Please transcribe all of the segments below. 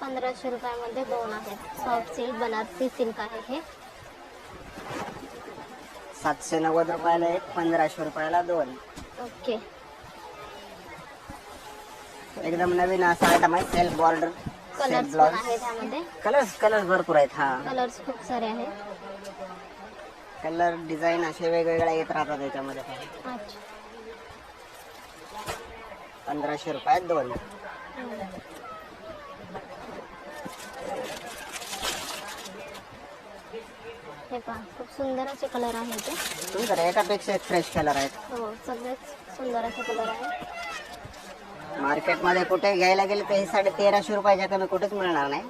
1500 रुपयामध्ये दोन आहेत. सॉफ्ट सिल्क बनारसी सिल्क आहे हे. 790 रुपयाला एक, 1500 रुपयाला दोन. ओके. एकदम नवीन असा आयटम आहे. सेल्फ बॉर्डर कलर्स पण आहे त्यामध्ये. कलर्स भरपूर आहेत. हा, कलर्स खूप सारे आहेत. कलर डिझाईन असे वेगवेगळे येत राहतात त्याच्यामध्ये. अच्छा. 1500 रुपयात दोन. हे पहा, खूप सुंदर असे कलर आहे ते. सुंदर, एकापेक्षा एक फ्रेश कलर आहेत. हो, सगळेच सुंदर असे कलर आहेत. मार्केटमध्ये कुठे घ्यायला गेले तर ही 1350 रुपयाच्या कमी कुठेच मिळणार नाही.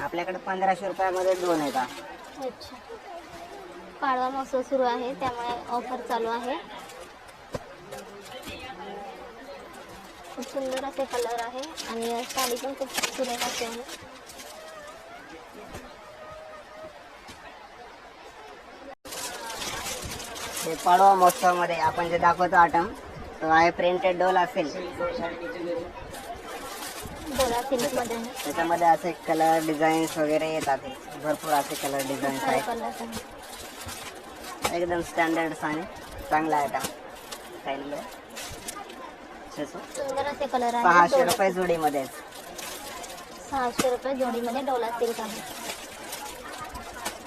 आपल्याकडे 1500 रुपयामध्ये दोन येतात. अच्छा. पाडवा महोत्सव सुरू आहे त्यामुळे ऑफर चालू आहे. खूप सुंदर असे कलर आहे आणि साडी पण खूप सुरेख असे आहे. हे पाडवा महोत्सवामध्ये आपण जे दाखवतो आयटम तो आहे प्रिंटेड डोल असेल. डोला सिल्क मध्ये आहे. त्याच्यामध्ये असे कलर डिझाईन्स वगैरे येतात. भरपूर असे कलर डिझाईन्स सारे आहेत. कलर्स आहेत. एकदम स्टँडर्ड आणि चांगला आयटम. सुंदर असे कलर आहे. 600 रुपये जोडीमध्ये. 600 रुपये जोडीमध्ये डोला सिल्क आहे.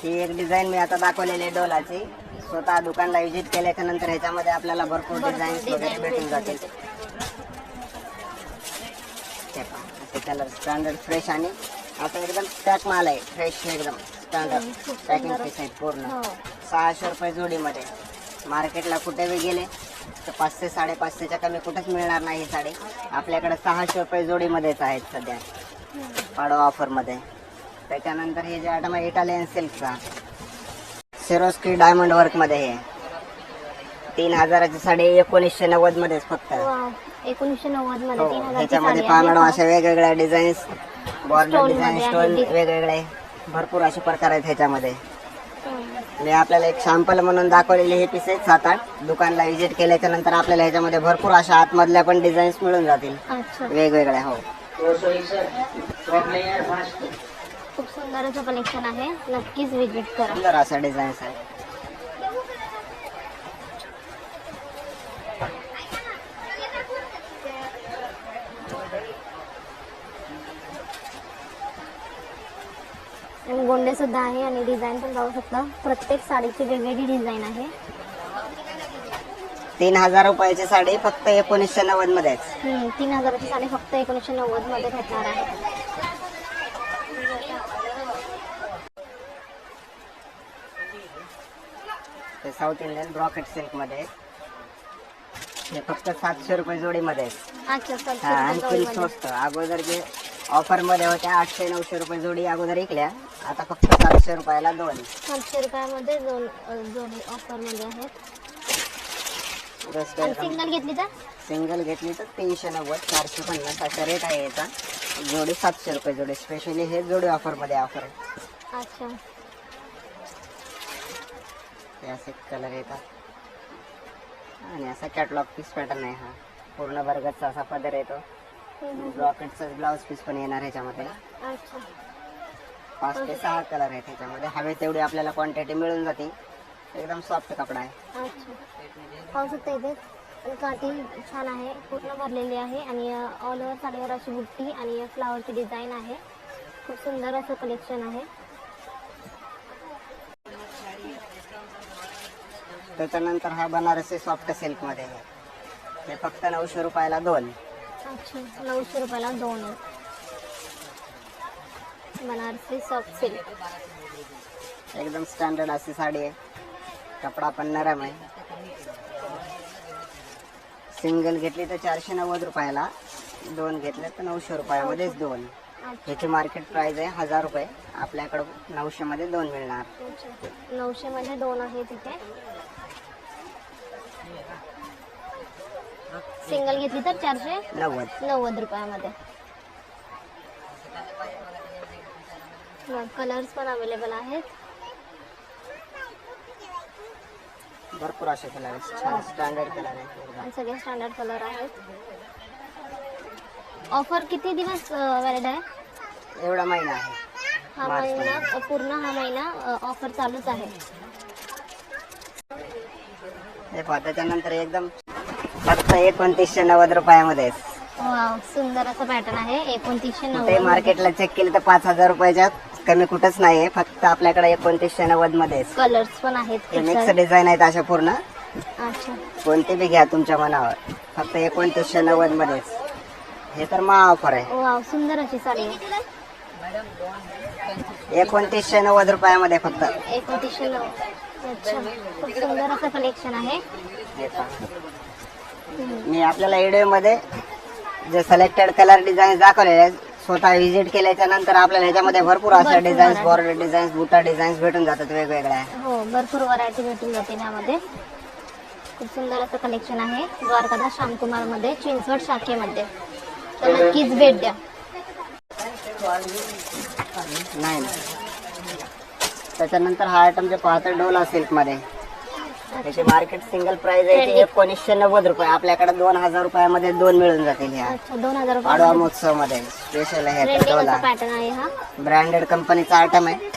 ही एक डिझाईन मी आता दाखवलेली आहे डोलाची. स्वतः दुकानला व्हिजिट केल्याच्या नंतर ह्याच्यामध्ये आपल्याला भरपूर डिझाईन्स वगैरे भेटून जातील. असे कलर स्टँडर्ड फ्रेश आणि आता एकदम पॅक माल आहे. फ्रेश एकदम स्टँडर्ड पॅकिंग पीस आहेत पूर्ण. 600 रुपये जोडीमध्ये. मार्केटला कुठेही गेले तर 500 550च्या कमी कुठेच मिळणार नाही. ही साडी आपल्याकडे 600 रुपये जोडीमध्येच आहेत सध्या पाडवा ऑफरमध्ये. त्याच्यानंतर हे जे आयटम आहे इटालियन सिल्कचा सिरोस्की डायमंड वर्कमध्ये. हे 3000ची साडी 1990 मध्येच फक्त. 1990 मध्ये 3000 त्याच्यामध्ये पानाडो अशा वेगवेगळ्या डिझाईन्स, बॉर्डर डिझाईन, स्टोन वेगवेगळे भरपूर असे प्रकार आहेत ह्याच्यामध्ये. मी आपल्याला एक सॅम्पल म्हणून दाखवलेले हे पीस आहेत 7-8. दुकानला व्हिजिट केल्याच्या नंतर आपल्याला ह्याच्यामध्ये भरपूर अशा आतमधल्या पण डिझाईन्स मिळून जातील वेगवेगळ्या. हो, खूप सुंदर असं कलेक्शन आहे. नक्कीच व्हिजिट करा. सुंदर असा डिझाईन्स आहे. गोंडे सुद्धा आहे आणि डिझाईन पण जाऊ शकता. प्रत्येक साडीची वेगवेगळी डिझाईन आहे. 3000 रुपयाची साडी फक्त 1990 मध्येच. 3000ची साडी फक्त 1990 मध्ये भेटणार आहे. ते साऊथ इंडियन ब्रॉकेट सिल्क मध्ये. हे फक्त 700 रुपये जोडीमध्ये. अच्छा. आणखी स्वस्त. अगोदर जे ऑफर मध्ये होत्या 800-900 रुपये जोडी अगोदर विकल्या, आता फक्त 700 रुपयाला दोन. 700 रुपयामध्ये जोडी ऑफर मध्ये आहेत. सिंगल घेतली तर सिंगल घेतली तर 390, 450 असा रेट आहे याचा. जोडी 700 रुपये जोडी. स्पेशली हे जोडी ऑफर मध्ये ऑफर आहे. अच्छा. हे असे कलर येतात आणि असा कॅटलॉग पीस पॅटर्न आहे. हा पूर्ण बर्गरचा असा पदर येतो. ब्रॉकेटचा ब्लाउज पीस पण येणार ह्याच्यामध्ये. अच्छा. 5 ते 6 कलर आहेत ह्याच्यामध्ये. हवे तेवढी आपल्याला क्वांटिटी मिळून जाते. एकदम सॉफ्ट कपडा आहे. अच्छा. पाहू शकता इथे काठी छान आहे. पूर्ण भरलेली आहे आणि ऑल ओव्हर साडीवर अशी बुट्टी आणि फ्लावरची डिझाईन आहे. खूप सुंदर असं कलेक्शन आहे. त्याच्यानंतर हा बनारसी सॉफ्ट सिल्क मध्ये. हे फक्त 900 रुपयाला दोन. अच्छा. 900 रुपयाला दोन आहेत. Banarasi soft silk. एकदम स्टँडर्ड अशी साडी आहे. कपडा पण नरम आहे. सिंगल घेतली तर 490 रुपयाला. दोन घेतले तर 900 रुपयामध्येच दोन. ह्याची मार्केट प्राइस आहे 1000 रुपये. आपल्याकडे 900 मध्ये दोन मिळणार. 900 मध्ये दोन आहे तिथे. सिंगल घेतली तर 490 रुपयामध्ये. कलर्स पण अवेलेबल आहेत. भरपूर असे कलर आहेत. छान स्टँडर्ड कलर आहे. सगळे स्टँडर्ड कलर आहेत. ऑफर किती दिवस वॅलिड आहे? एवढा महिना आहे. हा मार्च महिना पूर्ण हा महिना ऑफर चालूच आहे. हे पहा त्याच्यानंतर एकदम फक्त 2990 रुपयामध्ये. वाव, सुंदर असं पॅटर्न आहे. 2990. ते मार्केटला चेक केलं तर 5000 रुपयाच्या कमी कुठंच नाहीये. फक्त आपल्याकडे 2990 मध्ये कलर्स पण आहेत. मिक्स डिझाईन आहेत अशा पूर्ण. अच्छा, कोणते बी घ्या तुमच्या मनावर. फक्त 2990 मध्येच. हे तर मा ऑफर आहे. वाव, सुंदर अशी साडी आहे. 2990 रुपयामध्ये फक्त. 2990. अच्छा, खूप सुंदर असं कलेक्शन आहे. हे पहा. मी आपल्याला व्हिडिओ मध्ये जे सिलेक्टेड कलर डिझाईन दाखवलेले आहेत, स्वतः व्हिजिट केल्याच्या नंतर आपल्याला ह्याच्यामध्ये भरपूर अशा डिझाईन्स, बॉर्डर डिझाईन्स, बुटा डिझाईन्स भेटून जातात वेगवेगळ्या. हो, भरपूर व्हरायटी भेटून जाते यामध्ये. खूप सुंदर असं कलेक्शन आहे. द्वारकादास श्यामकुमार मध्ये, चिंचवड शाखेमध्ये. तर नक्कीच भेट द्या. नाही. त्याच्यानंतर हा आयटम जे पाहतो डोला सिल्क मध्ये, त्याची मार्केट सिंगल प्राइस आहे 1990 रुपये. आपल्याकडे 2000 रुपयामध्ये दोन मिळून जातील. ह्या अच्छा, 2000 पाडवा महोत्सव मध्ये स्पेशल आहे. रुपये पॅटर्न आहे हा. ब्रँडेड कंपनीचा आयटम आहे.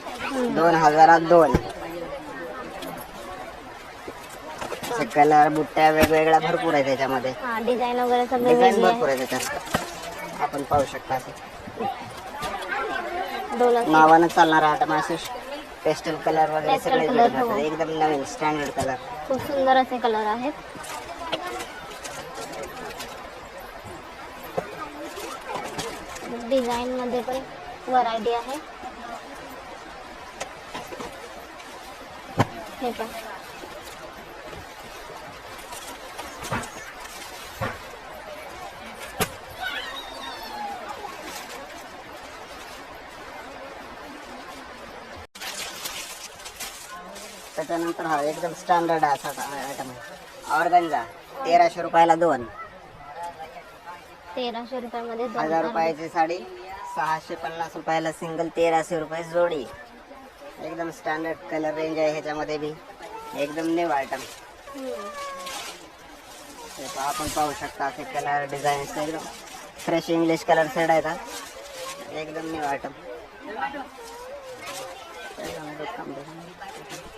2002. कलर बुट्ट्या वेगवेगळ्या भरपूर आहे त्याच्यामध्ये. हा, डिझाईन वगैरे सगळे डिझाईन वेगळे भरपूर आहे त्याच्यात. आपण पाहू शकता. डोला नावानं चालणारा आयटम असे पेस्टल कलर वगैरे Pastel सगळे color, भेटून हो. जातात. एकदम नवीन स्टँडर्ड कलर. खूप सुंदर असे कलर आहेत. डिझाईन मध्ये पण व्हरायटी आहे. हे पण त्याच्यानंतर हा एकदम स्टँडर्ड असा आयटम आहे. ऑर्गन्झा 1300 रुपयाला दोन. 1300 रुपयामध्ये 1000 रुपयाची साडी 650 रुपयाला सिंगल. 1300 रुपये जोडी. एकदम स्टँडर्ड कलर रेंज आहे ह्याच्यामध्ये बी. एकदम न्यू आयटम. आपण पाहू शकता असे कलर डिझाईन एकदम फ्रेश इंग्लिश कलर सेट आहेत. एकदम न्यू आयटम.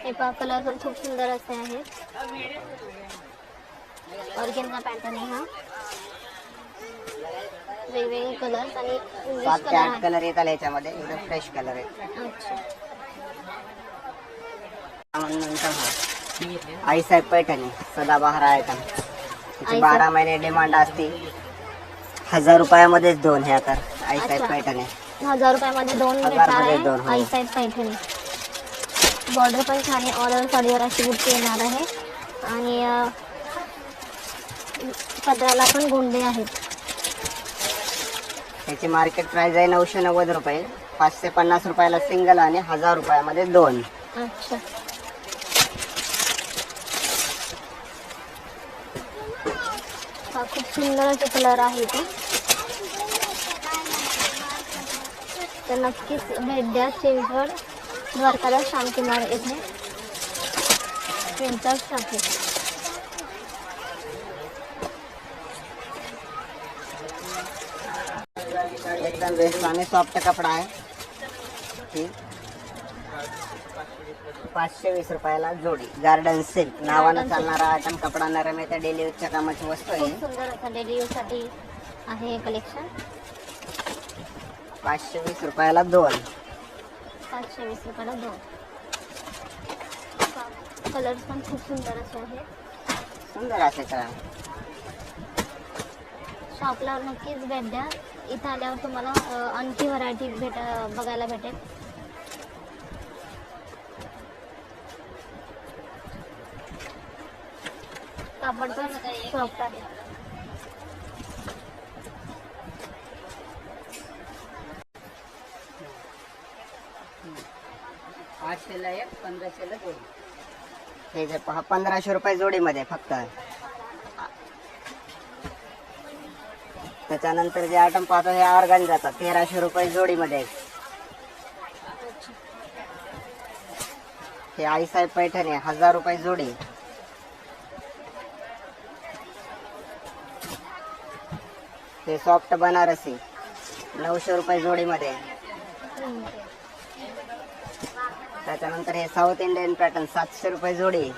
हे पहा, कलर पण खूप सुंदर असे आहेत. ऑर्गेन्झा पॅटर्न आहे हा. वेगवेगळे कलर्स आणि 7 ते 8 कलर कलर येतात याच्यामध्ये. एकदम फ्रेश कलर आहे. अच्छा, नंतर हा आईसाहेब पैठणी सदाबहार आयटम. त्याची 12 महिने डिमांड असते. 1000 रुपयामध्येच दोन. ह्या तर आईसाहेब अच्छा. पैठणी 1000 रुपयामध्ये दोन 1000 भेटणार मध्ये आहे. दोन, हो. आई साईड पैठणी. बॉर्डर पण छान आहे. ऑल ओव्हर साडीवर अशी बुट्टी येणार आहे. आणि पदराला पण गोंडे आहेत. त्याची मार्केट प्राइस आहे 990 रुपये. 550 रुपयाला सिंगल आणि 1000 रुपयामध्ये दोन. अच्छा, हा खूप सुंदर असे कलर आहे ते. तर नक्कीच भेट द्या. चिंचवड द्वारकादास श्यामकुमार येथे, चिंचवड शाखे. एकदम बेस्ट आणि सॉफ्ट कपडा आहे. ही 520 रुपयाला जोडी. गार्डन सिल्क नावानं चालणारा आयटम. कपडा नरम आहे. डेली यूजच्या कामाची वस्तू आहे. खूप सुंदर असं डेली यूज साठी आहे हे कलेक्शन. 520 रुपयाला दोन. 520 रुपयाला दोन. कलर्स पण खूप सुंदर असे आहेत. सुंदर असे कलर. शॉपला नक्कीच भेट द्या. इथं आल्यावर तुम्हाला आणखी व्हरायटी बघायला भेटेल. कापड पण सॉफ्ट आहे. ला एक 1500ला दोन. हे जे पहा 1500 रुपये जोडीमध्ये फक्त. त्याच्यानंतर जे आयटम पाहतो हे ऑर्गन्झाचा 1300 रुपये जोडीमध्ये आहे. हे आईसाहेब पैठणी 1000 रुपये जोडी. हे सॉफ्ट बनारसी 900 रुपये जोडीमध्ये. त्याच्यानंतर हे साऊथ इंडियन पॅटर्न 700 रुपये जोडी.